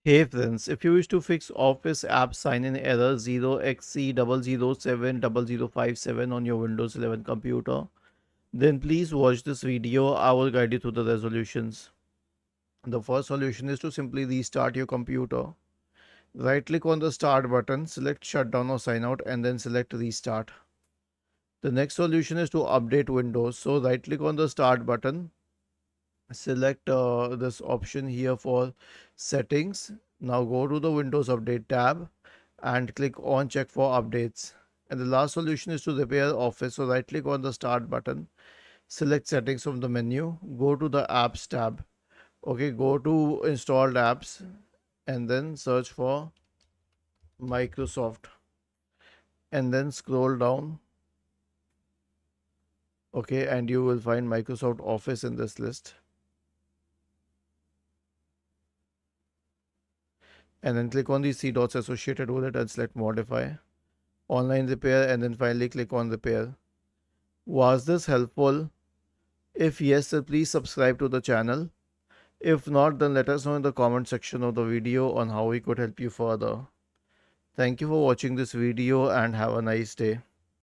Hey friends, if you wish to fix Office app sign-in error 0xc0070057 on your Windows 11 computer, then please watch this video. I will guide you through the resolutions. The first solution is to simply restart your computer. Right click on the start button, select shutdown or sign out and then select restart. The next solution is to update Windows. So right click on the start button, select this option here for settings. Now go to the Windows Update tab and click on check for updates. And the last solution is to repair Office. So right click on the start button, select settings from the menu, go to the apps tab. Okay, go to installed apps and then search for Microsoft and then scroll down. Okay, and you will find Microsoft Office in this list. And then click on the three dots associated with it and select modify, online repair, and then finally click on repair. Was this helpful? If yes, then please subscribe to the channel. If not, then let us know in the comment section of the video on how we could help you further. Thank you for watching this video and have a nice day.